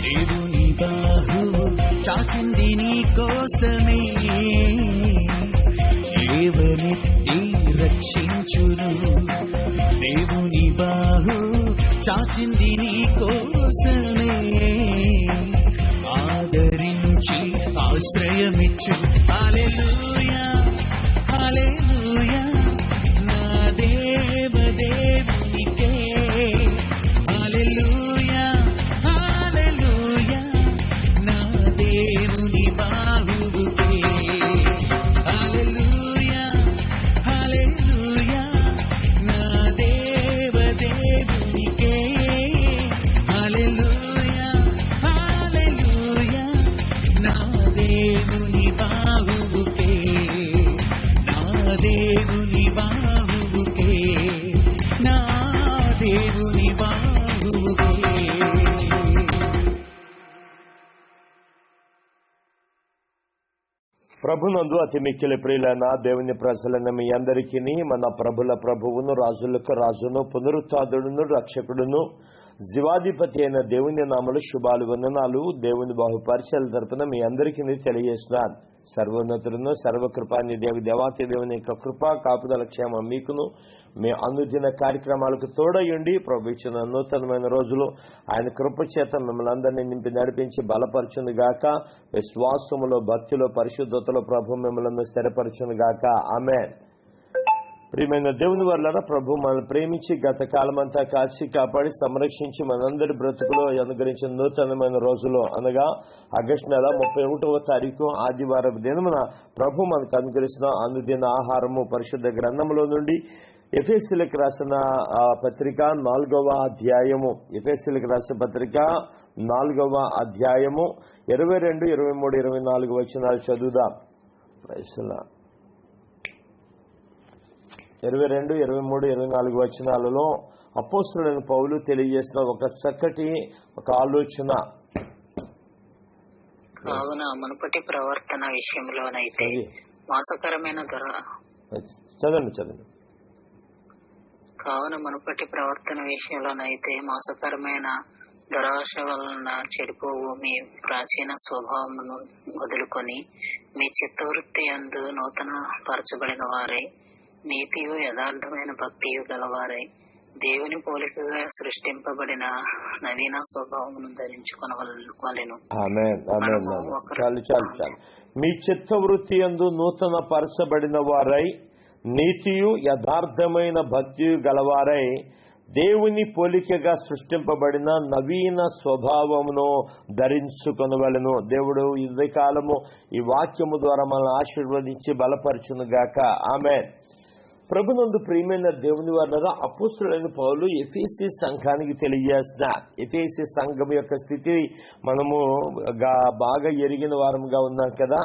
దేవుని బాహువు చాచింది నీ కోసమే, లేవనెత్తి రక్షించును. దేవుని బాహువు చాచింది నీ కోసమే, ఆదరించి ఆశ్రయమిచ్చు. హల్లెలూయా హల్లెలూయా నా దేవదేవునికే. హల్లెలూయా హల్లెలూయా నా దేవుని బాహువుకే. హల్లెలూయా హల్లెలూయా నా దేవదేవునికే. హల్లెలూయా హల్లెలూయా నా దేవుని బాహువుకే. నా దేవుని బాహువుకే. నా దేవుని బాహువుకే. ప్రభునందు అతి మిక్కిలి ప్రియులైన దేవుని ప్రజలైన మీ అందరికీ మన ప్రభుల ప్రభువును, రాజులకు రాజును, పునరుత్థానుడును, రక్షకుడును, జీవాధిపతి అయిన దేవుని నామలు శుభాలు వందనాలు. దేవుని బాహుపరిచయాల తరపున మీ అందరికీ తెలియజేస్తున్నాను. సర్వోన్నతులను సర్వకృపాన్ని దేవాతి దేవుని యొక్క కృపా కాపుదల క్షేమం మీకును, మీ అనుదిన కార్యక్రమాలకు తోడయ్యండి. ప్రభు ఇచ్చిన నూతనమైన రోజులు ఆయన కృప చేత మిమ్మల్ని అందరినీ నింపి నడిపించి బలపరచును గాక. విశ్వాసములో, భక్తిలో, పరిశుద్ధతలో ప్రభు మిమ్మల్ని స్థిరపరచును గాక. ఆమేన్. ప్రియమైన దేవుని వల్ల ప్రభు మనల్ని ప్రేమించి గత కాలమంతా కాచి కాపాడి సంరక్షించి మనందరి బ్రతుకులో అనుగ్రహించిన నూతనమైన రోజులో అనగా ఆగస్టు నెల 31వ తారీఖు ఆదివారం దినమున ప్రభు మనకు అనుగ్రహించిన అనుదిన ఆహారము పరిశుద్ధ గ్రంథములో నుండి ఎఫెసీయులకు రాసిన పత్రిక 4వ అధ్యాయము, ఎఫెసీయులకు రాసిన పత్రిక 4వ అధ్యాయము 22, 23, 24 వచనాలు చదువుదాం. 22, 23, 24 వచనాలలో అపోస్తలుడైన పౌలు తెలియజేసిన ఒక చక్కటి ఒక ఆలోచన. కావున మునుపటి ప్రవర్తన విషయంలోనైతే మోసకరమైన చదవండి. కావున మునుపటి ప్రవర్తన విషయంలోనైతే మోసకరమైన దురాశ వలన చెడిపోవు మీ ప్రాచీన స్వభావమును వదులుకొని మీ చిత్తవృత్తి యందు నూతన పరచబడిన వారై నీతియు యథార్థమైన భక్తియు గలవారై దేవుని పోలికగా సృష్టింపబడిన నవీన స్వభావమును ధరించుకొనవలెను. మీ చిత్తవృత్తి యందు నూతన పరచబడిన వారై నీతియు యథార్థమైన భక్తియు గలవారై దేవుని పోలికగా సృష్టింపబడిన నవీన స్వభావమును ధరించుకొనవలెను. దేవుడు ఇదే కాలము ఈ వాక్యము ద్వారా మనల్ని ఆశీర్వదించి బలపరచును గాక. ఆమేన్. ప్రభునందు ప్రియమైన దేవుని వారులారా, అపోస్తలుడైన పౌలు ఎఫెసీ సంఘానికి తెలియజేసిన ఎఫెసీ సంఘం యొక్క స్థితి మనము బాగా ఎరిగిన వారముగా ఉన్నాం కదా.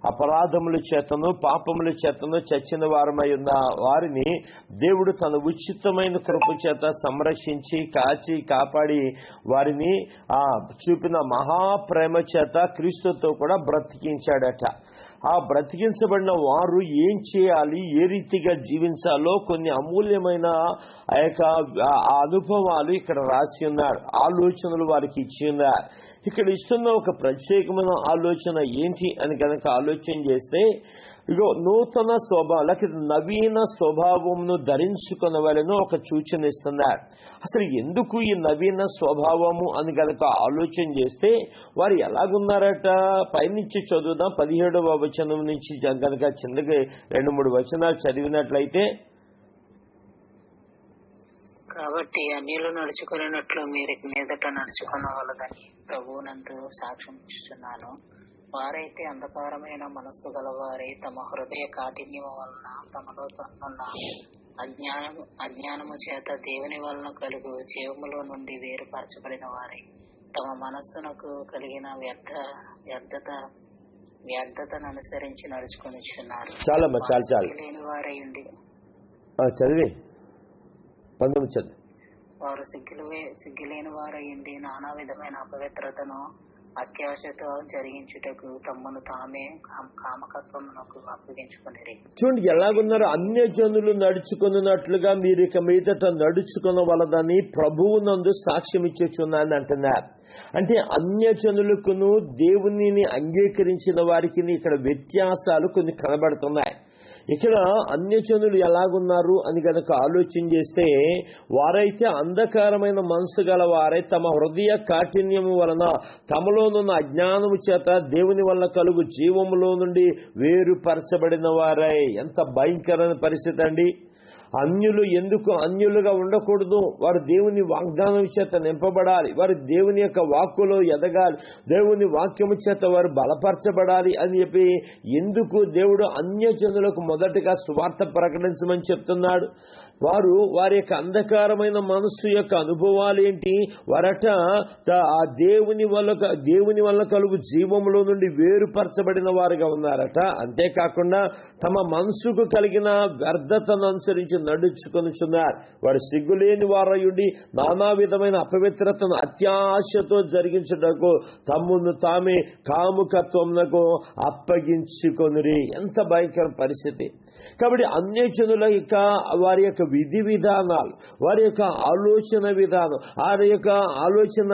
అపరాధముల చేతను పాపముల చేతను చచ్చిన వారమై ఉన్న వారిని దేవుడు తన ఉచితమైన కృప చేత సంరక్షించి కాచి కాపాడి వారిని చూపిన మహాప్రేమ చేత క్రీస్తుతో కూడా బ్రతికించాడట. ఆ బ్రతికించబడిన వారు ఏం చేయాలి, ఏ రీతిగా జీవించాలో కొన్ని అమూల్యమైన ఆ యొక్క అనుభవాలు ఇక్కడ రాసి ఉన్నారు, ఆలోచనలు వారికి ఇచ్చి ఉన్నారు. ఇక్కడ ఇస్తున్న ఒక ప్రత్యేకమైన ఆలోచన ఏంటి అని కనుక ఆలోచన చేస్తే, ఇగో నూతన స్వభావం లేక నవీన స్వభావమును ధరించుకునవలెను ఒక సూచన ఇస్తున్నారు. అసలు ఎందుకు ఈ నవీన స్వభావము అని కనుక ఆలోచన చేస్తే వారు ఎలాగున్నారట పైనుంచి చదువుదాం. 17వ వచనం నుంచి కనుక చిన్నగా 2-3 వచనాలు చదివినట్లయితే, కాబట్టి అన్యులు నడుచుకున్నట్లు మీరు మీదట నడుచుకునవలదని ప్రభువునందు సాక్ష్యం ఇస్తున్నాను. వారైతే అంధకారమైన మనస్సు గలవారై తమ హృదయ కాఠిన్యము వలన తమలో ఉన్న అజ్ఞానము చేత దేవుని వలన కలుగు జీవములో నుండి వేరుపరచబడిన వారై తమ మనస్సునకు కలిగిన వ్యర్థతను అనుసరించి నడుచుకొనిచున్నారు. లేని వారై ఉండి వారు సిగ్గులేని వారై ఉండి నానా విధమైన అపవిత్రతను అత్యాశతో జరిగించుటకు తమ్మును తామే కామకత్వమునకు అప్పగించుకునేది. చూడండి ఎలాగున్నారు, అన్యజనులు నడుచుకున్నట్లుగా మీరు ఇక మీదట నడుచుకున్న వలదని ప్రభువునందు సాక్ష్యం ఇచ్చుచున్నాను అంటున్నారు. అంటే అన్యజనులకును దేవునిని అంగీకరించిన వారికి ఇక్కడ వ్యత్యాసాలు కొన్ని కనబడుతున్నాయి. ఇక్కడ అన్యజనులు ఎలాగున్నారు అని గనక ఆలోచన చేస్తే, వారైతే అంధకారమైన మనసు గల వారై తమ హృదయ కాఠిన్యము వలన తమలోనున్న అజ్ఞానము చేత దేవుని వల్ల కలుగు జీవములో నుండి వేరుపరచబడిన వారై. ఎంత భయంకరమైన పరిస్థితి అండి. అన్యులు ఎందుకు అన్యులుగా ఉండకూడదు? వారు దేవుని వాగ్దానం చేత నింపబడాలి, వారు దేవుని యొక్క వాక్కులో ఎదగాలి, దేవుని వాక్యము చేత వారు బలపరచబడాలి అని చెప్పి ఎందుకు దేవుడు అన్యజనులకు మొదటగా సువార్త ప్రకటించమని చెప్తున్నాడు? వారి యొక్క అంధకారమైన మనస్సు యొక్క అనుభవాలు ఏంటి? వారట ఆ దేవుని వల్ల కలుగు జీవములో నుండి వేరుపరచబడిన వారుగా ఉన్నారట. అంతేకాకుండా తమ మనసుకు కలిగిన వ్యర్థతను అనుసరించి నడుచుకొనుచున్నారు. వారు సిగ్గులేని వారయుండి నానా విధమైన అపవిత్రతను అత్యాశతో జరిగించుటకు తమ్మును తామే కాముకత్వమునకు అప్పగించుకొనిరి. ఎంత భయంకర పరిస్థితి. కాబట్టి అన్యజనుల యొక్క వారి యొక్క విధి విధానాలు, వారి యొక్క ఆలోచన విధానం, వారి యొక్క ఆలోచన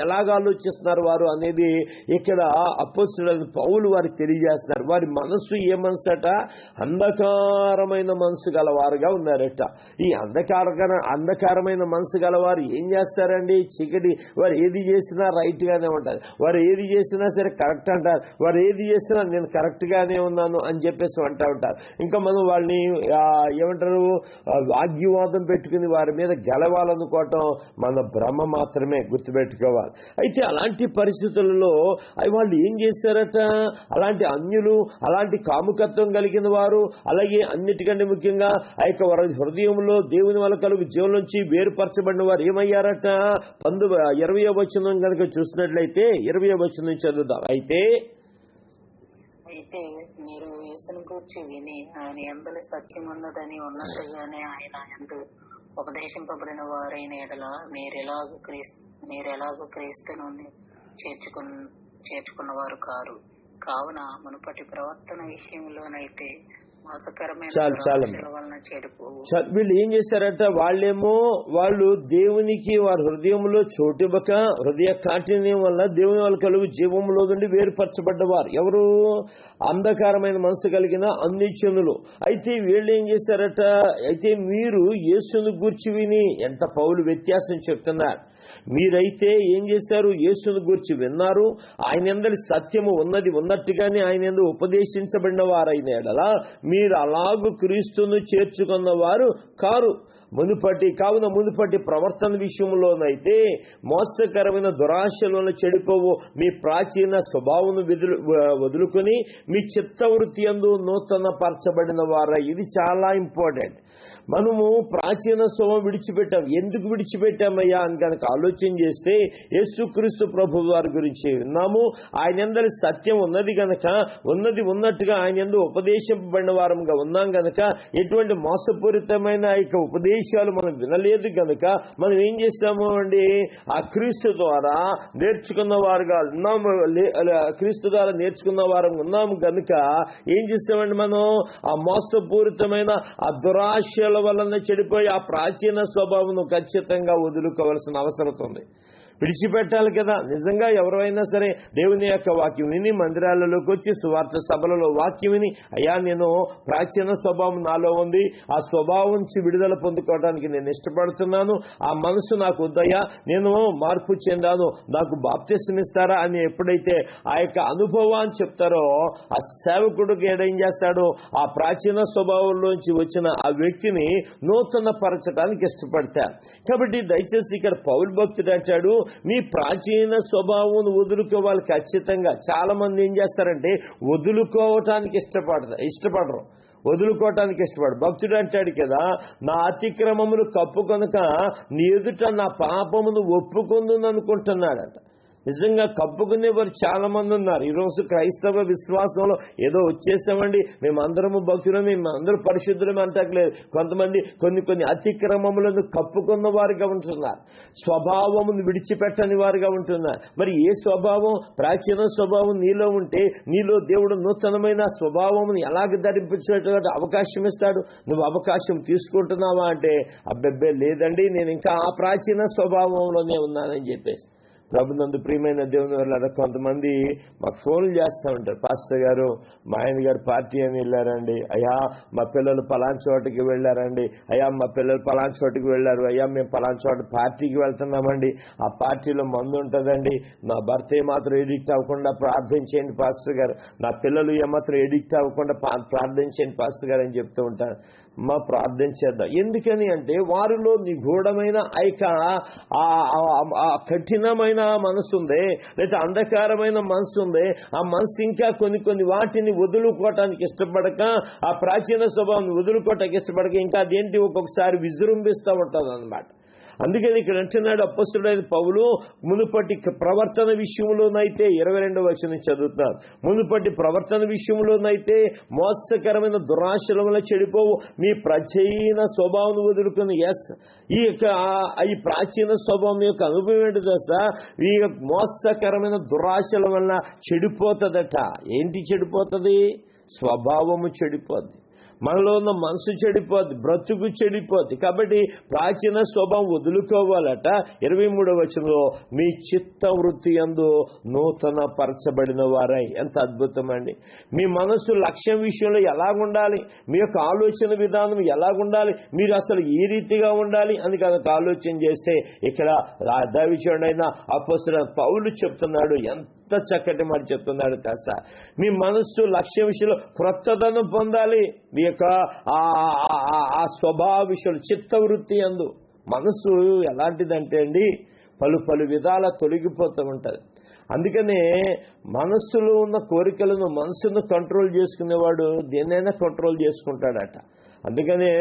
ఎలాగ ఆలోచిస్తున్నారు వారు అనేది ఇక్కడ అపోస్తలుడైన పౌలు వారికి తెలియజేస్తున్నారు. వారి మనస్సు ఏ మనసు అట? అంధకారమైన మనసు గలవారుగా ఉన్నారట. ఈ అంధకారమైన మనసు గలవారు ఏం చేస్తారండి? చీకటి. వారు ఏది చేసినా రైట్ గానే ఉంటుంది, వారు ఏది చేసినా సరే కరెక్ట్ అంటారు, వారు ఏది చేసినా నేను కరెక్ట్ గానే ఉన్నాను అని చెప్పేసి అంటూ ఉంటారు. ఇంకా మనం వాళ్ళని ఏమంటారు, వాగ్వివాదం పెట్టుకుని వారి మీద గెలవాలనుకోవటం మన భ్రమ మాత్రమే, గుర్తుపెట్టుకోవాలి. అయితే అలాంటి పరిస్థితులలో వాళ్ళు ఏం చేశారట? అలాంటి అన్యులు, అలాంటి కాముకత్వం కలిగిన వారు, అలాగే అన్నిటికంటే ముఖ్యంగా ఆ యొక్క హృదయంలో దేవుని వల్ల కలుగు జీవం నుంచి వేరుపరచబడిన వారు ఏమయ్యారట? 20వ వచనం కనుక చూసినట్లయితే 20వ వచనం చదువుదాం. అయితే మీరు యేసును గూర్చి విని ఆయన యందు సత్యం ఉన్నదని ఉన్నట్టుగానే ఆయన యందు ఉపదేశింపబడిన వారైన ఎడల మీరెలాగూ క్రీస్తును చేర్చుకున్నవారు కారు. కావున మునుపటి ప్రవర్తన విషయంలోనైతే వీళ్ళు ఏం చేశారట? వాళ్ళు దేవునికి వారి హృదయంలో చోటివ్వక హృదయ కాఠిన్యం వల్ల దేవుని వల్ల కలుగు జీవంలో నుండి వేరుపరచబడ్డవారు. ఎవరు? అంధకారమైన మనసు కలిగిన అన్యజనులు. అయితే వీళ్ళు ఏం చేశారట? అయితే మీరు యేసును గూర్చి విని, ఎంత పౌలు వ్యత్యాసం చెప్తున్నారు. మీరైతే ఏం చేశారు? యేసును గూర్చి విన్నారు, ఆయన యందు సత్యము ఉన్నట్టుగానే ఆయన యందు ఉపదేశించబడిన వారైన ఎడల మీరు అలాగూ క్రీస్తును చేర్చుకున్న వారు కారు. కావున మునుపటి ప్రవర్తన విషయంలోనైతే మోసకరమైన దురాశలను చెడిపోవు మీ ప్రాచీన స్వభావం వదులుకొని మీ చిత్తవృత్తి యందు నూతన పరచబడిన వారా. ఇది చాలా ఇంపార్టెంట్. మనము ప్రాచీన స్వభావం విడిచిపెట్టాం. ఎందుకు విడిచిపెట్టామయ్యా అని కనుక ఆలోచన చేస్తే, యేసుక్రీస్తు ప్రభు వారి గురించి విన్నాము, ఆయన యందు సత్యం ఉన్నది గనక ఉన్నట్టుగా ఆయన యందు ఉపదేశింపబడిన వారంగా ఉన్నాం గనక ఎటువంటి మోసపూరితమైన ఉపదేశాలు మనం వినలేదు గనక మనం ఏం చేస్తాము అండి? ఆ క్రీస్తు ద్వారా నేర్చుకున్న వారుగా ఉన్నాము, క్రీస్తు ద్వారా నేర్చుకున్న వారం ఉన్నాము గనుక ఏం చేస్తామండి? మనం ఆ మోసపూరితమైన ఆ దురాశల వలన చెడిపోయి ఆ ప్రాచీన స్వభావం ఖచ్చితంగా వదులుకోవాల్సిన అవసరం ఉంది. విడిచిపెట్టాలి కదా. నిజంగా ఎవరైనా సరే దేవుని యొక్క వాక్యం విని మందిరాలలోకి వచ్చి సువార్త సభలలో వాక్యం విని, అయ్యా నేను ప్రాచీన స్వభావం నాలో ఉంది, ఆ స్వభావం నుంచి విడుదల పొందుకోవడానికి నేను ఇష్టపడుతున్నాను, ఆ మనసు నాకు వద్దయ్యా, నేను మార్పు చెందాను, నాకు బాప్తిస్మం ఇస్తారా అని ఎప్పుడైతే ఆ యొక్క అనుభవాన్ని చెప్తారో, ఆ సేవకుడికి ఏం చేస్తాడో ఆ ప్రాచీన స్వభావంలోంచి వచ్చిన ఆ వ్యక్తిని నూతన పరచడానికి ఇష్టపడతారు. కాబట్టి దయచేసి ఇక్కడ పౌలు భక్తుడు అంటాడు, మీ ప్రాచీన స్వభావం వదులుకోవాలి ఖచ్చితంగా. చాలా మంది ఏం చేస్తారంటే వదులుకోవటానికి ఇష్టపడరు. భక్తుడు అంటాడు కదా, నా అతిక్రమములు కప్పు కనుక నీ ఎదుట నా పాపమును ఒప్పుకుందును అనుకుంటున్నాడట. నిజంగా కప్పుకునేవారు చాలా మంది ఉన్నారు. ఈరోజు క్రైస్తవ విశ్వాసంలో ఏదో వచ్చేసామండి, మేమందరము భక్తులు, మేమందరూ పరిశుద్ధులమే అంటట్లేదు. కొంతమంది కొన్ని అతిక్రమములను కప్పుకున్న వారుగా ఉంటున్నారు, స్వభావమును విడిచిపెట్టని వారుగా ఉంటున్నారు. మరి ఏ స్వభావం? ప్రాచీన స్వభావం నీలో ఉంటే నీలో దేవుడు నూతనమైన స్వభావమును ఎలాగ ధరింపచేట అవకాశం ఇస్తాడు. నువ్వు అవకాశం తీసుకుంటున్నావా అంటే అబ్బెబ్బే లేదండి, నేను ఇంకా ఆ ప్రాచీన స్వభావంలోనే ఉన్నానని చెప్పేసి. ప్రభునందు ప్రియమైన దేవుని వల్ల కొంతమంది మాకు ఫోన్లు చేస్తూ ఉంటారు, పాస్టర్ గారు మా ఆయన గారు పార్టీ అని వెళ్ళారండి, అయ్యా మా పిల్లలు పలానా చోటుకి వెళ్ళారండి, అయ్యా మా పిల్లలు పలానా చోటుకి వెళ్ళారు, అయ్యా మేము పలానా చోట పార్టీకి వెళ్తున్నామండి, ఆ పార్టీలో మందు ఉంటుందండి, నా భర్త ఏమాత్రం ఎడిక్ట్ అవ్వకుండా ప్రార్థన చేయండి పాస్టర్ గారు, నా పిల్లలు ఏమాత్రం ఎడిక్ట్ అవ్వకుండా ప్రార్థన చేయండి పాస్టర్ గారు అని చెప్తూ ఉంటారు. మా ప్రార్థన చేద్దాం. ఎందుకని అంటే వారిలో నిగూఢమైన ఆ కఠినమైన మనసు ఉంది, లేదా అంధకారమైన మనసు ఉంది. ఆ మనసు ఇంకా కొన్ని వాటిని వదులుకోవటానికి ఇష్టపడక, ఆ ప్రాచీన స్వభావాన్ని వదులుకోవటానికి ఇష్టపడక ఇంకా అదేంటి ఒక్కొక్కసారి విజృంభిస్తూ ఉంటుంది అన్నమాట. అందుకని ఇక్కడ అంటున్నాడు అపొస్తలుడైన పౌలు, మునుపటి ప్రవర్తన విషయంలోనైతే 22వ వచనం చదువుతున్నాను, మునుపటి ప్రవర్తన విషయంలోనైతే మోసకరమైన దురాశల వల్ల చెడిపోవు మీ ప్రచైన స్వభావం వదులుకుని. ఈ ప్రాచీన స్వభావం యొక్క అనుభవం ఏంటి తెలుసా? ఈ మోసకరమైన దురాశల వల్ల చెడిపోతుందట. ఏంటి చెడిపోతుంది? స్వభావము చెడిపోద్ది, మనలో ఉన్న మనసు చెడిపోద్ది, బ్రతుకు చెడిపోద్ది. కాబట్టి ప్రాచీన స్వభావం వదులుకోవాలట. 23వ వచనంలో మీ చిత్త వృత్తి యందు నూతన పరచబడిన వారై. ఎంత అద్భుతం అండి! మీ మనసు లక్ష్యం విషయంలో ఎలాగుండాలి, మీ యొక్క ఆలోచన విధానం ఎలాగుండాలి, మీరు అసలు ఏ రీతిగా ఉండాలి అని కనుక ఆలోచన చేస్తే ఇక్కడ దైవజనుడైన అపొస్తలుడైన పౌలు చెప్తున్నాడు. ఎంత చక్కటి మాట చెప్తున్నాడు తెలుసా? మీ మనస్సు లక్ష్య విషయంలో క్రొత్తదనం పొందాలి. మీ యొక్క ఆ స్వభావ విషయంలో చిత్తవృత్తి యందు. మనస్సు ఎలాంటిదంటే అండి, పలు విధాల తొలగిపోతూ ఉంటుంది. అందుకనే మనస్సులో ఉన్న కోరికలను, మనస్సును కంట్రోల్ చేసుకునేవాడు దేన్నైనా కంట్రోల్ చేసుకుంటాడట. అందుకనే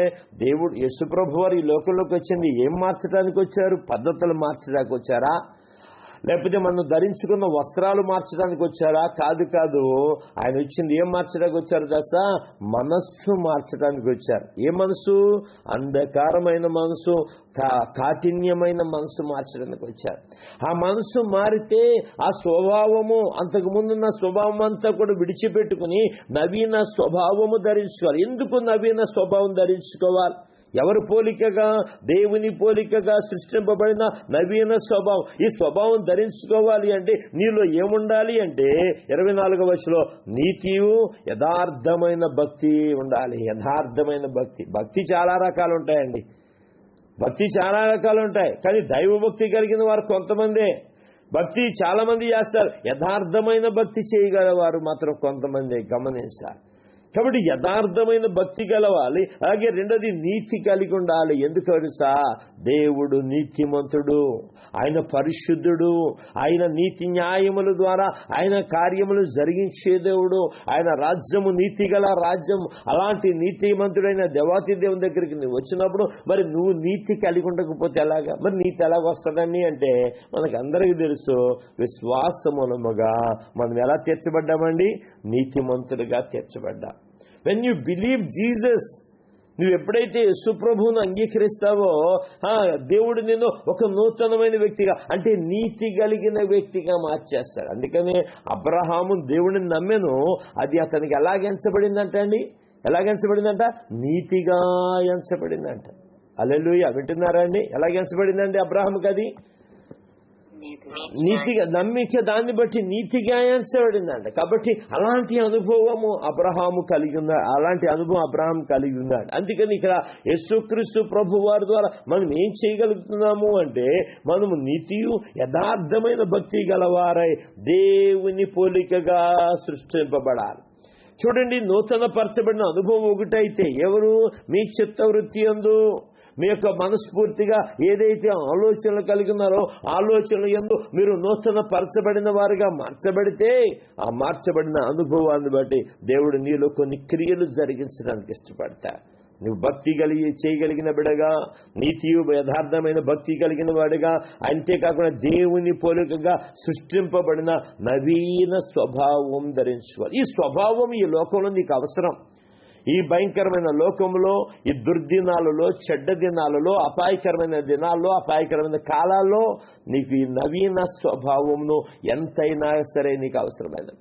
దేవుడు యేసుప్రభు వారు ఈ లోకంలోకి వచ్చింది ఏం మార్చడానికి వచ్చారు? పద్ధతులు మార్చడానికి వచ్చారా? లేకపోతే మనం ధరించుకున్న వస్త్రాలు మార్చడానికి వచ్చారా? కాదు. ఆయన వచ్చింది ఏం మార్చడానికి వచ్చారు తెలుసా? మనస్సు మార్చడానికి వచ్చారు. ఏ మనసు? అంధకారమైన మనసు, కాఠిన్యమైన మనసు మార్చడానికి వచ్చారు. ఆ మనసు మారితే ఆ స్వభావము, అంతకు ముందున్న స్వభావం అంతా కూడా విడిచిపెట్టుకుని నవీన స్వభావము ధరించుకోవాలి. ఎందుకు నవీన స్వభావం ధరించుకోవాలి? ఎవరి పోలికగా? దేవుని పోలికగా సృష్టింపబడిన నవీన స్వభావం. ఈ స్వభావం ధరించుకోవాలి అంటే నీలో ఏముండాలి అంటే 24వ వచనంలో నీతియు యథార్థమైన భక్తి ఉండాలి. యథార్థమైన భక్తి చాలా రకాలు ఉంటాయండి. భక్తి చాలా రకాలు ఉంటాయి. కానీ దైవభక్తి కలిగిన వారు కొంతమందే. భక్తి చాలా మంది చేస్తారు, యథార్థమైన భక్తి చేయగలవారు మాత్రం కొంతమంది. గమనించాలి. కాబట్టి యథార్థమైన భక్తి కలవాలి. అలాగే రెండోది నీతి కలిగి ఉండాలి. ఎందుకు తెలుసా? దేవుడు నీతిమంతుడు, ఆయన పరిశుద్ధుడు, ఆయన నీతి న్యాయముల ద్వారా ఆయన కార్యములు జరిగించే దేవుడు, ఆయన రాజ్యము నీతి గల రాజ్యం. అలాంటి నీతిమంతుడైన దేవాతి దేవుని దగ్గరికి నువ్వు వచ్చినప్పుడు మరి నువ్వు నీతి కలిగి ఉండకపోతే ఎలాగా? మరి నీతి ఎలాగ వస్తుందని అంటే మనకు అందరికీ తెలుసు, విశ్వాసమూలముగా మనం ఎలా తీర్చబడ్డామండి? నీతిమంతులుగా తీర్చబడ్డా. వెన్ యూ బిలీవ్ జీసస్, నువ్వు ఎప్పుడైతే యేసుప్రభువును అంగీకరిస్తావో దేవుడు నిన్ను ఒక నూతనమైన వ్యక్తిగా, అంటే నీతి కలిగిన వ్యక్తిగా మార్చేస్తాడు. అందుకని అబ్రహాము దేవుడిని నమ్మెను, అది అతనికి ఎలాగెంచబడిందంట అండి? ఎలాగెంచబడిందంట? నీతిగా ఎంచబడిందంట. హల్లెలూయా! వింటున్నారా అండి? ఎలాగెంచబడిందండి అబ్రహాముకి? అది నీతిగా, నమ్మిక దాన్ని బట్టి నీతిగా ఎంచబడిందంట. కాబట్టి అలాంటి అనుభవము అబ్రహాము కలిగి ఉన్నాడు, అలాంటి అనుభవం అబ్రహాం కలిగి ఉన్నాడు. అందుకని ఇక్కడ యేసుక్రీస్తు ప్రభు వారి ద్వారా మనం ఏం చేయగలుగుతున్నాము అంటే మనము నీతియు యథార్థమైన భక్తి గలవారై దేవుని పోలికగా సృష్టింపబడాలి. చూడండి, నూతన పరచబడిన అనుభవం ఒకటైతే ఎవరు? మీ చిత్తవృత్తి యందు మీ యొక్క మనస్ఫూర్తిగా ఏదైతే ఆలోచనలు కలిగి ఉన్నారో ఆలోచనలు యందు మీరు నూతన పరచబడిన వారుగా మార్చబడితే ఆ మార్చబడిన అనుభవాన్ని బట్టి దేవుడు నీలో కొన్ని క్రియలు జరిగించడానికి ఇష్టపడతాడు. నువ్వు భక్తి చేయగలిగిన బిడగా, నీతియు యథార్థమైన భక్తి కలిగిన వాడుగా, అంతేకాకుండా దేవుని పోలికగా సృష్టింపబడిన నవీన స్వభావం ధరించుకోవాలి. ఈ స్వభావం ఈ లోకంలో నీకు అవసరం. ఈ భయంకరమైన లోకంలో, ఈ దుర్దినాలలో, చెడ్డ దినాలలో, అపాయకరమైన దినాల్లో, అపాయకరమైన కాలాల్లో నీకు ఈ నవీన స్వభావమును ఎంతైనా సరే నీకు అవసరమైనది.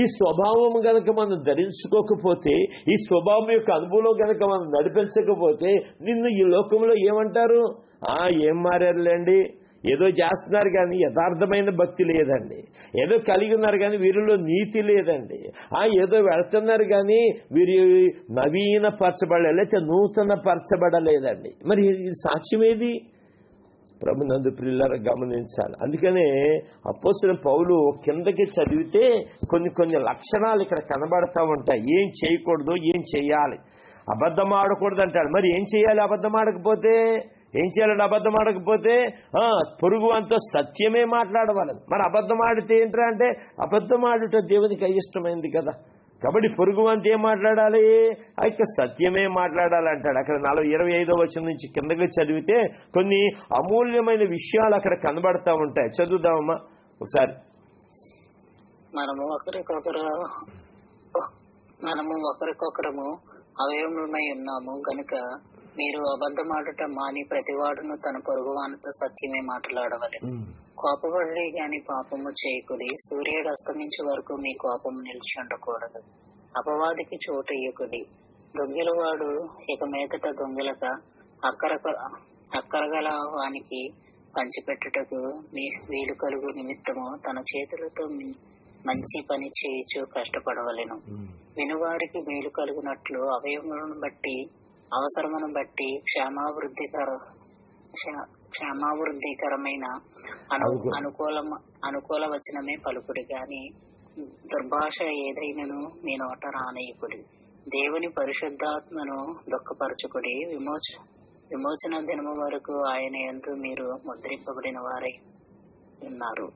ఈ స్వభావం గనక మనం ధరించుకోకపోతే, ఈ స్వభావం యొక్క అనుభవం గనక మనం నడిపించకపోతే, నిన్ను ఈ లోకంలో ఏమంటారు? ఏం మారారులేండి, ఏదో చేస్తున్నారు కానీ యథార్థమైన భక్తి లేదండి, ఏదో కలిగి ఉన్నారు కానీ వీరిలో నీతి లేదండి, ఏదో వెళ్తున్నారు కానీ వీరి నవీన పరచబడలే, లేకపోతే నూతన పరచబడలేదండి. మరి ఈ సాక్ష్యం ఏది? ప్రభునందు ప్రియులారా గమనించాలి. అందుకనే అపోస్తలుడైన పౌలు కిందకి చదివితే కొన్ని లక్షణాలు ఇక్కడ కనబడతా ఉంటాయి. ఏం చేయకూడదు, ఏం చేయాలి. అబద్ధం ఆడకూడదు అంటాడు. మరి ఏం చేయాలి? అబద్ధం ఆడకపోతే ఏం చేయాలంటే, అబద్ధం ఆడకపోతే పొరుగు అంతా సత్యమే మాట్లాడవాలి. మరి అబద్ధం ఆడితే ఏంట్రా అంటే, అబద్ధం ఆడుట దేవునికి అయిష్టమైంది కదా. కాబట్టి పొరుగు అంతా ఏం మాట్లాడాలి? ఇక సత్యమే మాట్లాడాలంటాడు. అక్కడ 25వ వచనం నుంచి కిందకి చదివితే కొన్ని అమూల్యమైన విషయాలు అక్కడ కనబడతా ఉంటాయి. చదువుదామమ్మా ఒకసారి. మనము ఒకరికొకరము అవయవమై ఉన్నాము గనుక మీరు అబద్ధమాడుట మాని ప్రతివాడును తన పొరుగువానితో సత్యమే మాట్లాడవలెను. కోపపడి గాని పాపము చేయకుడి. సూర్యుడు అస్తమించే వరకు మీ కోపము నిలిచి ఉండకూడదు. అపవాదికి చోటు ఇయ్యకుడి. దొంగిలవాడు ఇక మీదట దొంగిలక అక్కరగల వానికి పంచిపెట్టుటకు వీలు కలుగు నిమిత్తము తన చేతులతో మంచి పని చేయించు కష్టపడవలెను. వినువారికి మేలు కలుగునట్లు అవయవములను బట్టి అవసరమును బట్టి క్షేమాభివృద్ధికరమైన అనుకూల వచనమే పలుకుడి గాని దుర్భాష ఏదైనను మీ నోట రానయ్యకుడి. దేవుని పరిశుద్ధాత్మను దుఃఖపరచుకుడి. విమోచన దినము వరకు ఆయన యందు మీరు ముద్రింపబడిన వారై ఉన్నారు.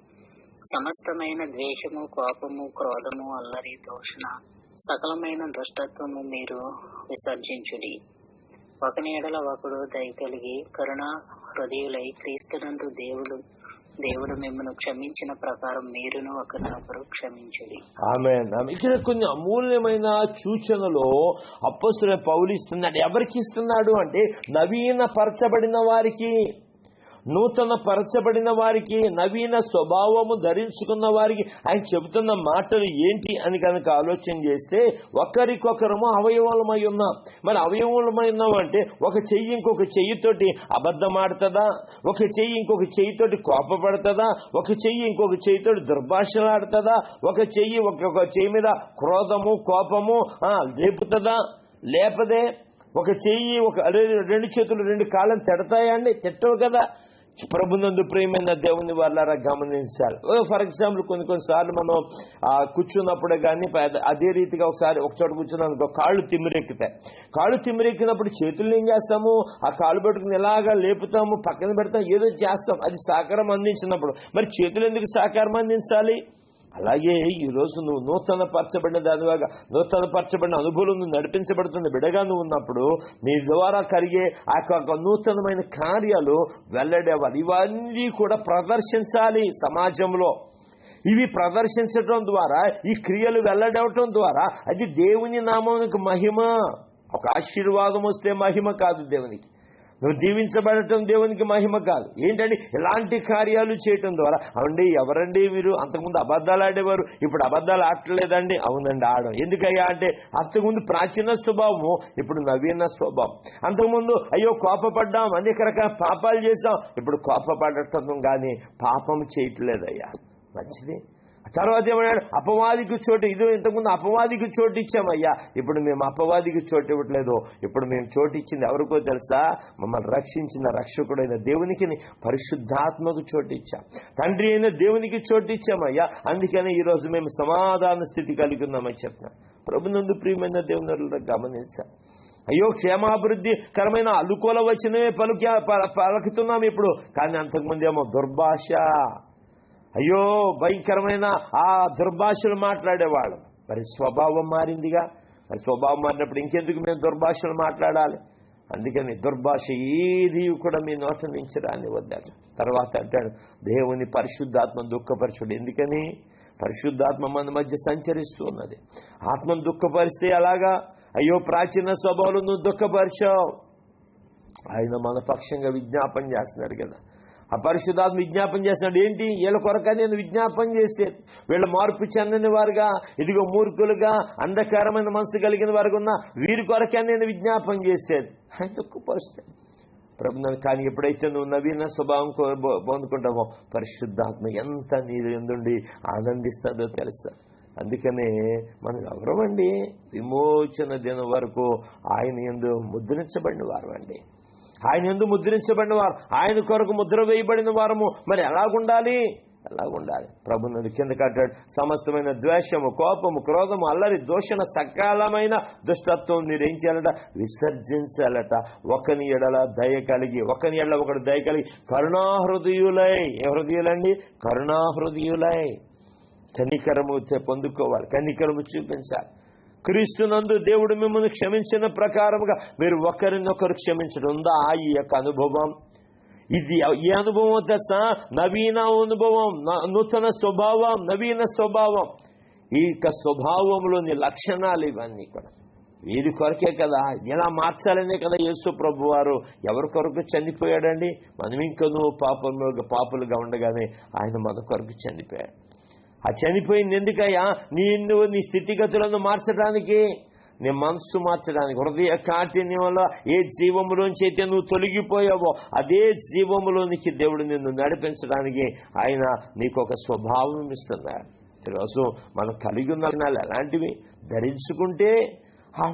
సమస్తమైన ద్వేషము, కోపము, క్రోధము, అల్లరి, దూషణ, సకలమైన దుష్టత్వము మీరు విసర్జించుడి. ఒకని ఎడల ఒకడు దయ కలిగి కరుణా హృదయులై క్రీస్తునందు దేవుడు మిమ్మల్ని క్షమించిన ప్రకారం మీరును ఒకరినొకరు క్షమించుడి. ఆమేన్. ఇక్కడ కొన్ని అమూల్యమైన సూచనలు అపోస్తలుడైన పౌలు ఇస్తున్నాడు. ఎవరికి ఇస్తున్నాడు అంటే, నవీన పరచబడిన వారికి, నూతన పరచబడిన వారికి, నవీన స్వభావము ధరించుకున్న వారికి ఆయన చెబుతున్న మాటలు ఏంటి అని కనుక ఆలోచన చేస్తే, ఒకరికొకరము అవయవమై ఉన్నాం. మరి అవయవమై ఉన్నాం అంటే, ఒక చెయ్యి ఇంకొక చెయ్యితోటి అబద్ధం ఆడుతుందా? ఒక చెయ్యి ఇంకొక చెయ్యితోటి కోపపడుతుందా? ఒక చెయ్యి ఇంకొక చెయ్యితోటి దుర్భాషలు ఆడుతుందా? ఒక చెయ్యి ఒక్కొక్క చెయ్యి మీద క్రోధము, కోపము లేపుతుందా? లేపదే. ఒక చెయ్యి రెండు చేతులు రెండు కాళ్ళని తిడతాయండి? తిట్టవు కదా. ప్రభునందు ప్రియమైన దేవుని వాళ్ళారా గమనించాలి. ఫర్ ఎగ్జాంపుల్ కొన్నిసార్లు మనం కూర్చున్నప్పుడే కానీ అదే రీతిగా ఒక చోట కూర్చున్నాను, కాళ్ళు తిమ్మిరెక్కుతాయి. కాళ్ళు తిమ్మిరెక్కినప్పుడు చేతులు ఏం చేస్తాము? ఆ కాళ్ళు పట్టుకుని ఎలాగా లేపుతాము, పక్కన పెడతాం, ఏదో చేస్తాం. అది సహకారం అందించినప్పుడు మరి చేతులు ఎందుకు సహకారం అందించాలి? అలాగే ఈరోజు నువ్వు నూతన పరచబడిన దానిలాగా, నూతన పరచబడిన అనుభవం నువ్వు నడిపించబడుతున్న బిడగా నువ్వు ఉన్నప్పుడు నీ ద్వారా కలిగే ఆ యొక్క నూతనమైన కార్యాలు వెల్లడేవాలి. ఇవన్నీ కూడా ప్రదర్శించాలి సమాజంలో. ఇవి ప్రదర్శించడం ద్వారా, ఈ క్రియలు వెల్లడవటం ద్వారా అది దేవుని నామానికి మహిమ. ఒక ఆశీర్వాదం వస్తే మహిమ కాదు దేవునికి, నువ్వు దీవించబడటం దేవునికి మహిమ కాదు. ఏంటంటే ఇలాంటి కార్యాలు చేయటం ద్వారా, అవునండి ఎవరండి మీరు, అంతకుముందు అబద్ధాలు ఆడేవారు, ఇప్పుడు అబద్ధాలు ఆడలేదండి. అవునండి ఆడం. ఎందుకయ్యా అంటే, అంతకుముందు ప్రాచీన స్వభావము, ఇప్పుడు నవీన స్వభావం. అంతకుముందు అయ్యో కోపపడ్డాం, అనేక రకాల పాపాలు చేసాం, ఇప్పుడు కోపపడటం కానీ పాపం చేయట్లేదయ్యా. మంచిది. తర్వాత ఏమన్నాడు? అపవాదికి చోటు. ఇది ఇంతకుముందు అపవాదికి చోటు ఇచ్చామయ్యా, ఇప్పుడు మేము అపవాదికి చోటు ఇవ్వట్లేదు. ఇప్పుడు మేము చోటు ఇచ్చింది ఎవరికో తెలుసా? మమ్మల్ని రక్షించిన రక్షకుడైన దేవునికి, పరిశుద్ధాత్మకు చోటు ఇచ్చాం, తండ్రి అయిన దేవునికి చోటు ఇచ్చామయ్యా. అందుకని ఈరోజు మేము సమాధాన స్థితి కలిగి ఉన్నామని చెప్తున్నాం. ప్రభునందు ప్రియమైన దేవుని గమనించాం. అయ్యో క్షేమాభివృద్ధికరమైన అనుకూల వచనమే పలుకుతున్నాం ఇప్పుడు, కానీ అంతకుముందు ఏమో దుర్భాష, అయ్యో భయంకరమైన ఆ దుర్భాషలు మాట్లాడేవాళ్ళు. మరి స్వభావం మారిందిగా. స్వభావం మారినప్పుడు ఇంకెందుకు మేము దుర్భాషలు మాట్లాడాలి? అందుకని దుర్భాష ఏది కూడా మీ నోట నుంచి రానివద్దాడు. తర్వాత అంటాడు దేవుని పరిశుద్ధాత్మను దుఃఖపరచుడు. ఎందుకని? పరిశుద్ధాత్మ మన మధ్య సంచరిస్తూ ఉన్నది. ఆత్మను దుఃఖపరిస్తే అలాగా, అయ్యో ప్రాచీన స్వభావాలు నువ్వు దుఃఖపరిచావు. ఆయన మన పక్షంగా విజ్ఞాపన చేస్తున్నాడు కదా. ఆ పరిశుద్ధాత్మ విజ్ఞాపన చేస్తున్నాడు. ఏంటి? వీళ్ళ కొరక నేను విజ్ఞాపన చేసేది. వీళ్ళ మార్పు చెందని వారుగా, ఇదిగో మూర్ఖులుగా, అంధకారమైన మనసు కలిగిన వారుగా ఉన్న వీరి కొరకే నేను విజ్ఞాపన చేసేది. ఆయన దుఃఖపరుస్తాడు ప్రభుత్వం. కానీ ఎప్పుడైతే నువ్వు నవీన స్వభావం పొందుకుంటావో పరిశుద్ధాత్మ ఎంత నీరు ఎందుండి ఆనందిస్తుందో తెలుస్తా. అందుకనే మనం ఎవరమండి? విమోచన దినం వరకు ఆయన యందు ముద్రించబడిన వారు అండి. ఆయన యందు ముద్రించబడిన వారు, ఆయన కొరకు ముద్ర వేయబడిన వారము. మరి ఎలాగుండాలి? ప్రభువును కింద కట్టాడు. సమస్తమైన ద్వేషము, కోపము, క్రోధము, అల్లరి, దూషణ, సకాలమైన దుష్టత్వం మీరేం చేయాలట? విసర్జించాలట. ఒకని ఎడల దయ కలిగి, ఒకని ఎడల ఒకటి దయ కలిగి కరుణాహృదయులై. ఏ హృదయులండి? కరుణాహృదయులై. కనికరము పొందుకోవాలి, కనికరము చూపించాలి. క్రీస్తునందు దేవుడు మిమ్మల్ని క్షమించిన ప్రకారముగా మీరు ఒకరినొకరు క్షమించడం ఉందా? ఈ యొక్క అనుభవం, ఇది ఏ అనుభవం తెలుసా? నవీన అనుభవం, నూతన స్వభావం, నవీన స్వభావం. ఈ యొక్క స్వభావంలోని లక్షణాలు ఇవన్నీ కూడా వీరి కొరకే కదా. ఎలా మార్చాలనే కదా యేసు ప్రభు వారు ఎవరి కొరకు చనిపోయాడండి? మనం ఇంకనూ పాపులుగా ఉండగానే ఆయన మన కొరకు చనిపోయాడు. ఆ చనిపోయింది ఎందుకయ్యా? నీ స్థితిగతులను మార్చడానికి, నీ మనస్సు మార్చడానికి. హృదయ కాఠిన్యం వల్ల ఏ జీవములోంచి అయితే నువ్వు తొలగిపోయావో అదే జీవములోనికి దేవుడు నిన్ను నడిపించడానికి ఆయన నీకు ఒక స్వభావం ఇస్తున్నాడు. ఈరోజు మనం కలిగి ఉన్న లక్షణాలు ఎలాంటివి? ధరించుకుంటే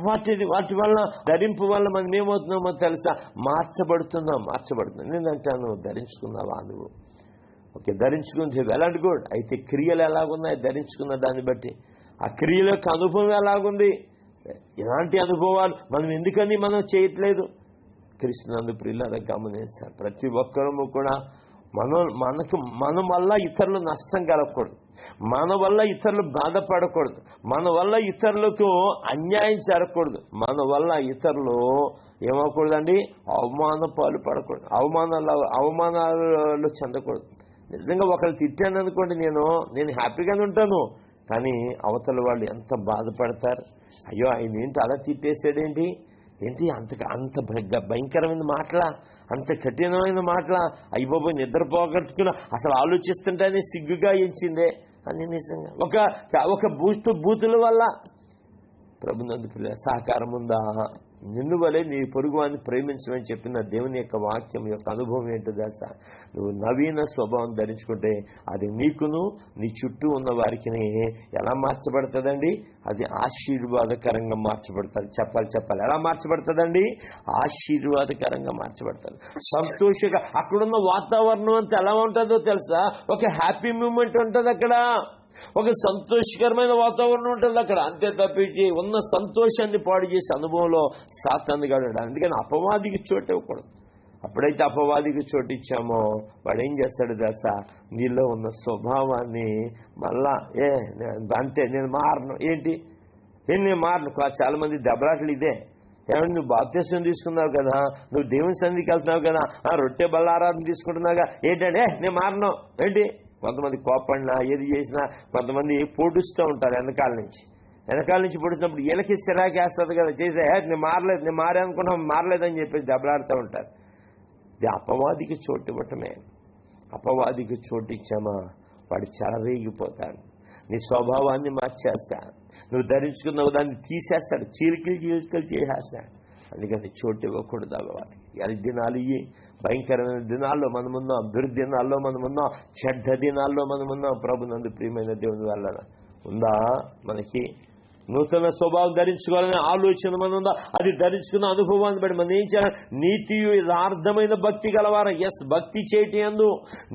వాటి వల్ల, ధరింపు వల్ల మనం ఏమవుతున్నామో తెలుసా? మార్చబడుతున్నాం. నేనంటాను ధరించుకున్నావా నువ్వు? ఓకే, ధరించుకుంటే వెల్ అండ్ గుడ్. అయితే క్రియలు ఎలాగున్నాయి ధరించుకున్న దాన్ని బట్టి? ఆ క్రియల యొక్క అనుభవం ఎలాగుంది? ఇలాంటి అనుభవాలు ఎందుకని మనం చేయట్లేదు? క్రీస్తునందు ప్రియులారా గమనించాలి. ప్రతి ఒక్కరము కూడా మన వల్ల ఇతరులు నష్టం కలగకూడదు, మన వల్ల ఇతరులు బాధపడకూడదు, మన వల్ల ఇతరులకు అన్యాయం జరగకూడదు, మన వల్ల ఇతరులు ఏమవకూడదండి? అవమాన పాలు పడకూడదు, అవమానాలు చెందకూడదు. నిజంగా ఒకళ్ళు తిట్టాను అనుకోండి, నేను హ్యాపీగానే ఉంటాను. కానీ అవతల వాళ్ళు ఎంత బాధపడతారు. అయ్యో ఆయన ఏంటి అలా తిట్టేసాడేంటి, అంత భయంకరమైన మాటలా, అంత కఠినమైన మాటలా, అయ్యబాబు నిద్రపోగొట్టుకున్నా అసలు ఆలోచిస్తుంటేనే సిగ్గుగా ఎంచిందే అని. నిజంగా ఒక బూతుల వల్ల ప్రభునందు సహకారం ఉందా? నిన్ను వలె నీ పొరుగువాన్ని ప్రేమించమని చెప్పిన దేవుని యొక్క వాక్యం యొక్క అనుభవం ఏంటో తెలుసా? నువ్వు నవీన స్వభావం ధరించుకుంటే అది నీకును నీ చుట్టూ ఉన్న వారికి ఎలా మార్చబడుతుందండి? అది ఆశీర్వాదకరంగా మార్చబడుతుంది. చెప్పాలి ఎలా మార్చబడుతుందండి? ఆశీర్వాదకరంగా మార్చబడుతుంది. సంతోషంగా అక్కడున్న వాతావరణం అంతా ఎలా ఉంటుందో తెలుసా? ఒక హ్యాపీ మూమెంట్ ఉంటుంది అక్కడ, ఒక సంతోషకరమైన వాతావరణం ఉంటుంది అక్కడ. అంతే తప్పించి ఉన్న సంతోషాన్ని పాడు చేసే అనుభవంలో సాతాను గాడు. అందుకని అపవాదికి చోటు ఇవ్వకూడదు. అప్పుడైతే అపవాదికి చోటు ఇచ్చామో వాడు ఏం చేస్తాడు తెలుసా? నీలో ఉన్న స్వభావాన్ని మళ్ళా అంతే నేను మారను. నేను మారను. చాలా మంది దెబ్బలాటలు ఇదే. ఏమంటే నువ్వు బాప్తిసం తీసుకున్నావు కదా, నువ్వు దేవుని సన్నిధికి వెళ్తున్నావు కదా, రొట్టె బల్లారాధన తీసుకుంటున్నావుగా, ఏంటంటే నేను మారను ఏంటి? కొంతమంది కోపడినా ఏది చేసినా కొంతమంది పొడుస్తూ ఉంటారు వెనకాల నుంచి పొడుస్తున్నప్పుడు వీళ్ళకి సిరాకేస్తుంది కదా, చేసే నేను మారే అనుకున్నా మారలేదని చెప్పేసి దెబ్బలాడుతూ ఉంటారు. ఇది అపవాదికి చోటు ఇవ్వటమే. అపవాదికి చోటు ఇచ్చామా వాడు చెలరేగిపోతాడు, నీ స్వభావాన్ని మార్చేస్తాడు, నువ్వు ధరించుకున్నావు దాన్ని తీసేస్తాడు, చీలికలు చేసేస్తాడు. అందుకని చోటు ఇవ్వకూడదు అపవాదికి. అది దినాలు ఇవి భయంకరమైన దినాల్లో మనమున్నాం, దుర్దినాల్లో మనమున్నాం, చెడ్డ దినాల్లో మనమున్నాం. ప్రభునందు ప్రియమైన దేవుని వల్ల ఉందా మనకి నూతన స్వభావం ధరించుకోవాలనే ఆలోచన మన ఉందా? అది ధరించుకున్న అనుభవాన్ని బట్టి మనం ఏం చేయాలి? నీతి యథార్థమైన భక్తి గలవారా. భక్తి చేయటం యందు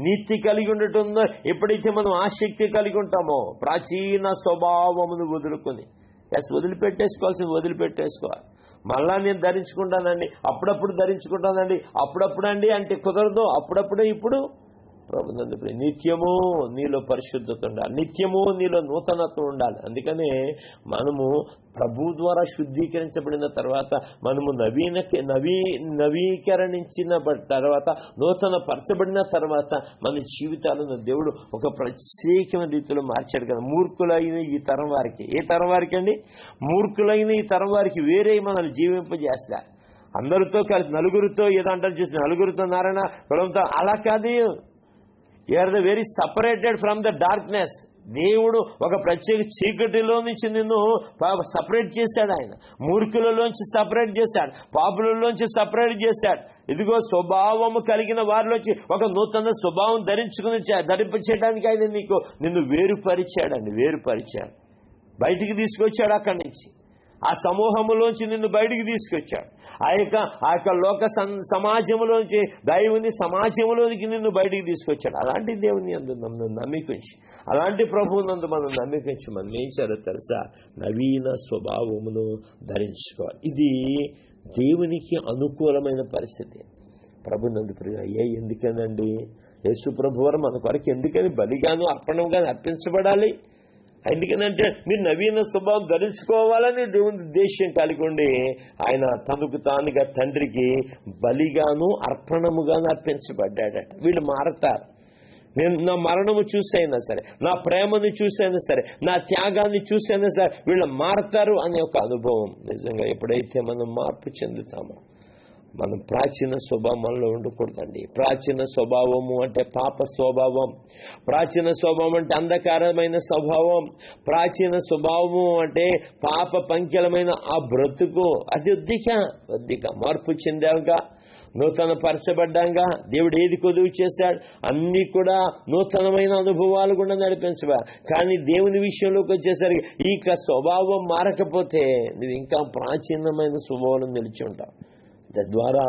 నీతి కలిగి ఉండటం. ఎప్పుడైతే మనం ఆసక్తి కలిగి ఉంటామో ప్రాచీన స్వభావమును వదులుకొని వదిలిపెట్టేసుకోవాల్సింది వదిలిపెట్టేసుకోవాలి. మళ్ళా నేను ధరించుకుంటానండి, అప్పుడప్పుడు ధరించుకుంటానండి, అప్పుడప్పుడు అండి అంటే కుదరదు. అప్పుడప్పుడే ఇప్పుడు ప్రభునందు నిత్యము నీలో పరిశుద్ధత ఉండాలి, నిత్యము నీలో నూతనత్వం ఉండాలి. అందుకనే మనము ప్రభు ద్వారా శుద్ధీకరించబడిన తర్వాత మనము నవీకరించిన తర్వాత నూతన పరచబడిన తర్వాత మన జీవితాలను దేవుడు ఒక ప్రత్యేకమైన రీతిలో మార్చాడు కదా. మూర్ఖులైన ఈ తరం వారికి, ఏ తరం వారికి అండి? మూర్ఖులైన ఈ తరం వారికి వేరే మనల్ని జీవింపజేస్తారు. అందరితో కలిసి నలుగురితో ఏదో అంటారు చూసి, నలుగురితో నారాయణ కులంతో, అలా కాదు. You are the very separated from the darkness. దేవుడు ఒక ప్రత్యేక చీకటిలో నుంచి నిన్ను సపరేట్ చేశాడు. ఆయన మూర్ఖులలోంచి సపరేట్ చేశాడు, పాపులలోంచి సపరేట్ చేశాడు. ఇదిగో స్వభావము కలిగిన వారిలోంచి ఒక నూతన స్వభావం ధరింపచేయడానికి ఆయన నిన్ను వేరుపరిచాడండి, వేరుపరిచాడు, బయటికి తీసుకొచ్చాడు. అక్కడి నుంచి ఆ సమూహములోంచి నిన్ను బయటికి తీసుకొచ్చాడు. ఆ యొక్క లోక సమాజంలోంచి దైవుని సమాజంలోనికి నిన్ను బయటికి తీసుకొచ్చాడు. అలాంటి దేవుని యందు నన్ను నమ్మికించి, అలాంటి ప్రభువు నందు మనం నమ్మికించి మనం ఏం చేయాలో తెలుసా? నవీన స్వభావమును ధరించుకోవాలి. ఇది దేవునికి అనుకూలమైన పరిస్థితి. ప్రభు నందు ప్రియ ఎందుకనండి? యేసు ప్రభు వారు మన కొరకు ఎందుకని బలిగాను అర్పణంగాను అర్పించబడాలి? ఎందుకంటే మీరు నవీన స్వభావం ధరించుకోవాలని దేవుని ఉద్దేశం కలిగి ఉండి ఆయన తనకు తానుగా తండ్రికి బలిగాను అర్పణముగాను అర్పించబడ్డాడట. వీళ్ళు మారతారు. నేను నా మరణము చూసైనా సరే, నా ప్రేమను చూసైనా సరే, నా త్యాగాన్ని చూసైనా సరే వీళ్ళు మారతారు అనే ఒక అనుభవం నిజంగా ఎప్పుడైతే మనం మార్పు చెందుతామో, మనం ప్రాచీన స్వభావం మనలో ఉండకూడదండి. ప్రాచీన స్వభావము అంటే పాప స్వభావం, ప్రాచీన స్వభావం అంటే అంధకారమైన స్వభావం, ప్రాచీన స్వభావము అంటే పాప పంక్యలమైన ఆ బ్రతుకు. అది వద్దిక మార్పు చెందావుగా, నూతన పరచబడ్డాగా దేవుడు ఏది కొదువు చేశాడు అన్నీ కూడా నూతనమైన అనుభవాలు కూడా నడిపించబా. కానీ దేవుని విషయంలోకి వచ్చేసరికి ఈ స్వభావం మారకపోతే నువ్వు ఇంకా ప్రాచీనమైన స్వభావం నిలిచి ఉంటావు. తద్వారా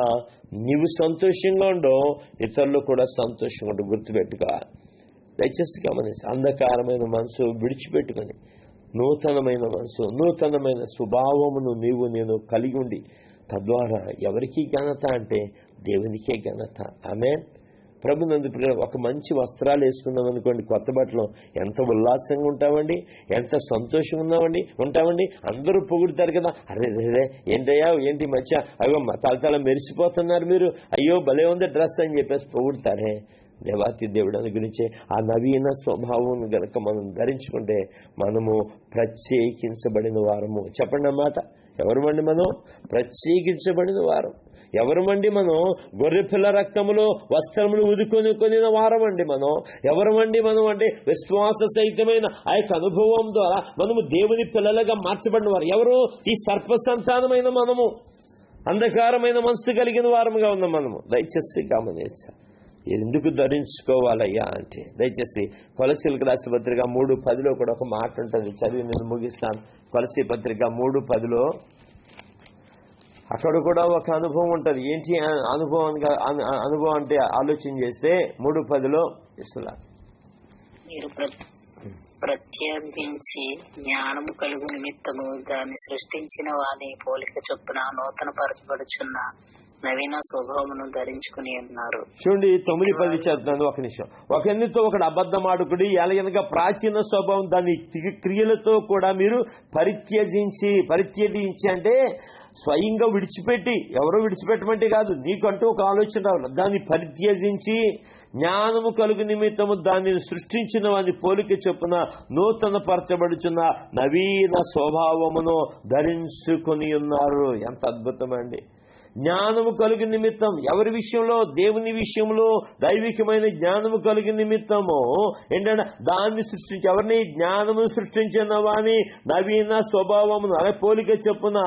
నీవు సంతోషంగా ఉండవు, ఇతరులు కూడా సంతోషంగా ఉండు. గుర్తుపెట్టుకోవాలి. దయచేసి గమనించి అంధకారమైన మనసు విడిచిపెట్టుకొని నూతనమైన మనసు, నూతనమైన స్వభావమును నేను కలిగి ఉండి, తద్వారా ఎవరికి ఘనత అంటే దేవునికే ఘనత. ఆమేన్. ప్రభునందు ఒక మంచి వస్త్రాలు వేసుకున్నాం అనుకోండి, కొత్త బట్టలు, ఎంత ఉల్లాసంగా ఉంటామండి, ఎంత సంతోషంగా ఉంటామండి. అందరూ పొగుడుతారు కదా, అరే రే ఏంటయ్యా ఏంటి మధ్య అయ్యో తల మెరిసిపోతున్నారు మీరు, అయ్యో భలే ఉంది డ్రెస్ అని చెప్పేసి పొగుడుతారే. దేవాతి దేవుడు గురించి ఆ నవీన స్వభావం గనక మనం ధరించుకుంటే మనము ప్రత్యేకించబడిన వారము. చెప్పండి అన్నమాట. ఎవరమండి మనం? ప్రత్యేకించబడిన వారం. ఎవరమండి మనం? గొర్రెపిల్ల రక్తములో వస్త్రములు ఉదుకొని వారమండి మనం. ఎవరమండి మనం అంటే విశ్వాస సహితమైన ఆ యొక్క అనుభవం ద్వారా మనము దేవుని పిల్లలుగా మార్చబడిన వారు. ఎవరు? ఈ సర్ప సంతానమైన మనము, అంధకారమైన మనసు కలిగిన వారముగా ఉన్నాం మనము. దయచేసి గమనించాలి. ఎందుకు ధరించుకోవాలయ్యా అంటే, దయచేసి కొలసీలకు రాసిన పత్రిక 3:10 కూడా ఒక మాట ఉంటుంది, చదివి నేను ముగిస్తాను. కొలసీ పత్రిక 3:10 అక్కడ కూడా ఒక అనుభవం ఉంటుంది. ఏంటి అనుభవం అంటే ఆలోచన చేస్తే 3:10 ఇస్తున్నారు, మీరు ప్రత్యేకించి జ్ఞానము కలుగు నిమిత్తము దాన్ని సృష్టించిన వాని పోలిక చొప్పున నూతన పరచబడుచున్న నవీన స్వభావమును ధరించుకుని ఉన్నారు. చూడండి 9-10 చేస్తున్నాను. ఒక నిమిషం. ఒకరితో ఒకడు అబద్ధమాడుకుడి ఎలాగనగా ప్రాచీన స్వభావం దాని క్రియలతో కూడా మీరు పరిత్యజించి అంటే స్వయంగా విడిచిపెట్టి, ఎవరో విడిచిపెట్టమంటే కాదు, నీకంటూ ఒక ఆలోచన రావాలి. దాన్ని పరిత్యజించి జ్ఞానము కలుగు నిమిత్తము దానిని సృష్టించిన వాని పోలిక చొప్పున నూతన పరచబడుచున్న నవీన స్వభావమును ధరించుకొని ఉన్నారు. ఎంత అద్భుతమండి! జ్ఞానము కలిగి నిమిత్తం ఎవరి విషయంలో? దేవుని విషయంలో దైవికమైన జ్ఞానము కలిగి నిమిత్తము ఏంటంటే దాన్ని సృష్టించి, ఎవరిని? జ్ఞానము సృష్టించిన వాని నవీన స్వభావమును అలా పోలిక చెప్పున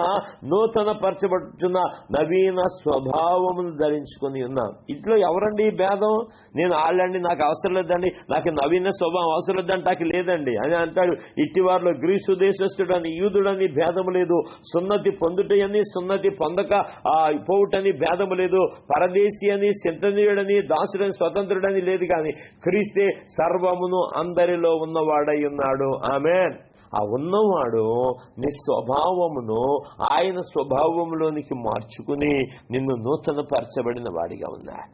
నూతన పరచబడుతున్న నవీన స్వభావమును ధరించుకొని ఉన్నాం. ఇట్లో ఎవరండి భేదం? నేను వాళ్ళండి, నాకు అవసరం లేదండి, నాకు నవీన స్వభావం అవసరం లేదంటే నాకు లేదండి అని అంటాడు. ఇట్టివారిలో గ్రీసు దేశస్థుడని యూదుడని భేదము లేదు, సున్నతి పొందుటని సున్నతి పొందక పోవుటని భేదము లేదు, పరదేశీ అని సిద్ధనీయుడని దాసుడని స్వతంత్రుడని లేదు, కానీ క్రీస్తే సర్వమును అందరిలో ఉన్నవాడై ఉన్నాడు. ఆమేన్. ఆ ఉన్నవాడు నీ స్వభావమును ఆయన స్వభావంలోనికి మార్చుకుని నిన్ను నూతన పరచబడిన వాడిగా ఉన్నాడు.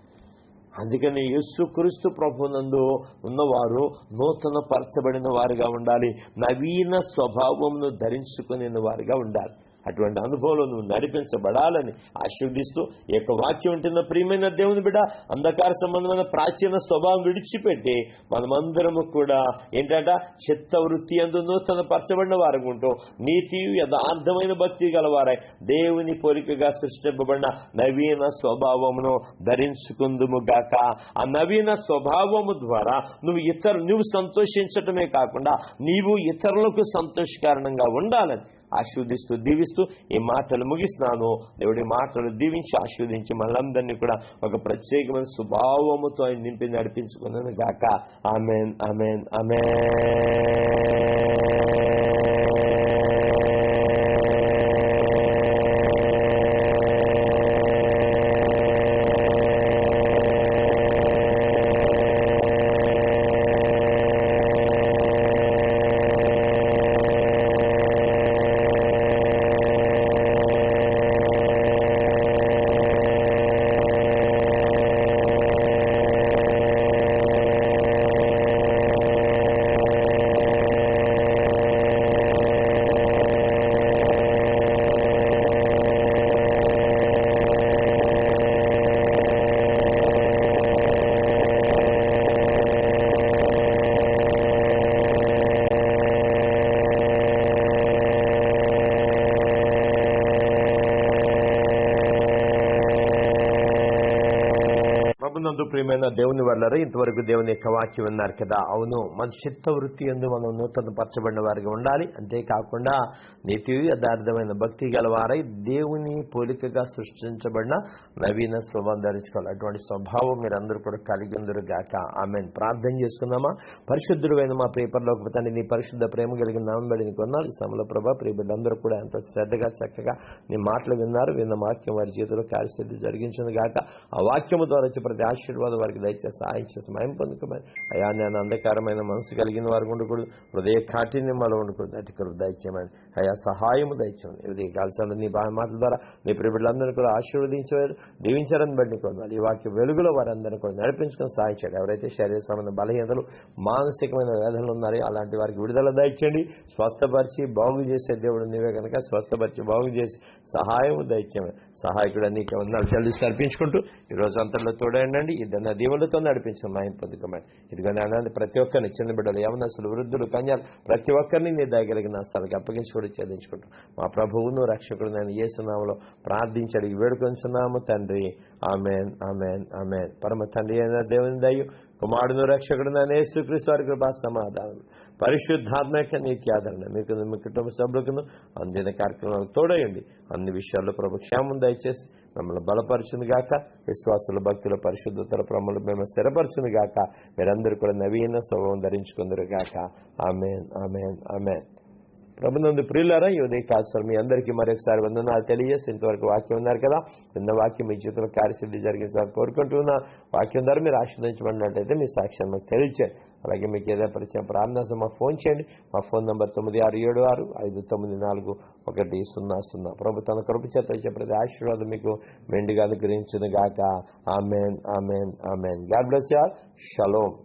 అందుకని యేసుక్రీస్తు ప్రభునందు ఉన్నవారు నూతన పరచబడిన వారుగా ఉండాలి, నవీన స్వభావమును ధరించుకునే వారుగా ఉండాలి. అటువంటి అనుభవంలో నువ్వు నడిపించబడాలని ఆశీర్వదిస్తూ ఈ యొక్క వాక్యం ఉంటున్న ప్రియమైన దేవుని బిడ్డ, అంధకార సంబంధమైన ప్రాచీన స్వభావం విడిచిపెట్టి మనమందరము కూడా ఏంటంట చిత్తవృత్తి యందు నూతన పరచబడిన వారు ఉంటూ నీతి యథార్థమైన భక్తి గలవారై దేవుని పోలికగా సృష్టింపబడిన నవీన స్వభావమును ధరించుకుందుము గాక. ఆ నవీన స్వభావము ద్వారా నువ్వు సంతోషించటమే కాకుండా నీవు ఇతరులకు సంతోషకారణంగా ఉండాలని ఆశీర్వదిస్తూ దీవిస్తూ ఈ మాటలు ముగిస్తున్నాను. దేవుడి మాటలు దీవించి ఆశీర్వదించి మనందరినీ కూడా ఒక ప్రత్యేకమైన స్వభావముతో ఆయన నింపి నడిపించుకున్నాను గాక. ఆమేన్, ఆమేన్, ఆమేన్. నందు ప్రియమైన దేవుని వల్లరా ఇంతవరకు దేవుని యొక్క వాక్యం విన్నారు కదా. అవును, మన చిత్తవృత్తి యందు మనం నూతన పరచబడిన వారిగా ఉండాలి. అంతేకాకుండా నీతి యథార్థమైన భక్తి గలవారై దేవుని పోలికగా సృష్టించబడిన నవీన స్వభావం ధరించుకోవాలి. అటువంటి స్వభావం మీరందరూ కూడా కలిగి ఉందరు గాక. ఆమెన్. ప్రార్థన చేసుకుందామా. పరిశుద్ధుడైన మా ప్రియపరలోక తండ్రి, నీ పరిశుద్ధ ప్రేమ కలిగిన నామం బడిని కొన్నాళ్ళు ఈ సమయంలో ప్రభా ప్రియ బిడ్డలందరూ కూడా ఎంతో శ్రద్ధగా చక్కగా నీ మాటలు విన్నారు. విన్న వాక్యం వారి జీవితంలో కార్యసిద్ధి జరిగించింది గాక. ఆ వాక్యము ద్వారా వచ్చి ప్రతి ఆశీర్వాదం వారికి దయచేసి సహాయం చేసి మయం పొందుకోమని. అయా నేను అంధకారమైన మనసు కలిగిన వారికి ఉండకూడదు, హృదయ కాఠిన్యంలో ఉండకూడదు, అటు దయచేయమని. అయా సహాయము దయచేయమని. హృదయ కాల్సాలు నీ మాటల ద్వారా నీ ప్రియబిడ్డలందరూ కూడా ఆశీర్వదించారు, దీవించారని బట్టి కొన్నాళ్ళు ఈ వాక్య వెలుగులో వారందరినీ కూడా నడిపించుకొని సహాయం చేయండి. ఎవరైతే శరీర సంబంధ బలహీనతలు మానసికమైన వేదనలు ఉన్నారో అలాంటి వారికి విడుదల దయచేయండి. స్వస్థపరిచి బాగు చేసే దేవుడు నీవే కనుక స్వస్థపరిచి బాగు చేసి సహాయము దయచేయమని. సహాయకుడు నీకు వందనాలు చెల్లిసి అర్పించుకుంటూ ఈ రోజు అంతలో తోడండి. ఇద్దరు దీవులతో నడిపించిన మాయం పొందుకోమని. ఇదిగో నాన్న ప్రతి ఒక్కరిని చిన్న బిడ్డలు, యవనస్తులు, వృద్ధులు, కన్యలు ప్రతి ఒక్కరిని నీ దయగలిగిన స్థలానికి అప్పగించి కూడా ఛేదించుకుంటూ మా ప్రభువును రక్షకుడు నేను యేసు నామములో ప్రార్థించి అడిగి వేడుకొంచున్నాము తండ్రి. ఆమేన్, ఆమేన్, ఆమేన్. పరమ తండ్రి అయిన దేవుని దయ, కుమారుడు రక్షకుడు నేను యేసుక్రీస్తు వారి కృపా సమాధానం, పరిశుద్ధాత్మక నీతి ఆదరణ మీకు మీ కుటుంబ సభ్యులకు అందిన కార్యక్రమాలకు తోడయండి. అన్ని విషయాల్లో ప్రభు క్షేమం దయచేసి మిమ్మల్ని బలపరిచింది గాక. విశ్వాసుల భక్తుల పరిశుద్ధతల ప్రములు మేము స్థిరపరిచింది గాక. మీరందరూ కూడా నవీన స్వభావం ధరించుకుందరు గాక. ఆమేన్, ఆమేన్, ఆమేన్. ప్రభునందు ప్రియులారా, ఈ ఉదయ కాల్సారు మీ అందరికీ మరొకసారి వందనాలు తెలియజేసి ఇంతవరకు వాక్యం ఉన్నారు కదా. విన్న వాక్యం మీ జీవితంలో కార్యసిద్ధి జరిగించాలని కోరుకుంటున్నా. వాక్యం ద్వారా మీరు ఆశీర్వదించబడినట్లయితే మీ సాక్ష్యం మాకు తెలియచేయండి. అలాగే మీకు ఏదైనా పరిచయం ప్రార్థన మాకు ఫోన్ చేయండి. మా ఫోన్ నంబర్ 9676594100. ప్రభు తన కృప చేత ఇచ్చే ప్రతి ఆశీర్వాదం మీకు మెండుగా అనుగ్రహించును గాక. ఆమేన్, ఆమేన్, ఆమేన్. God bless you all. Shalom.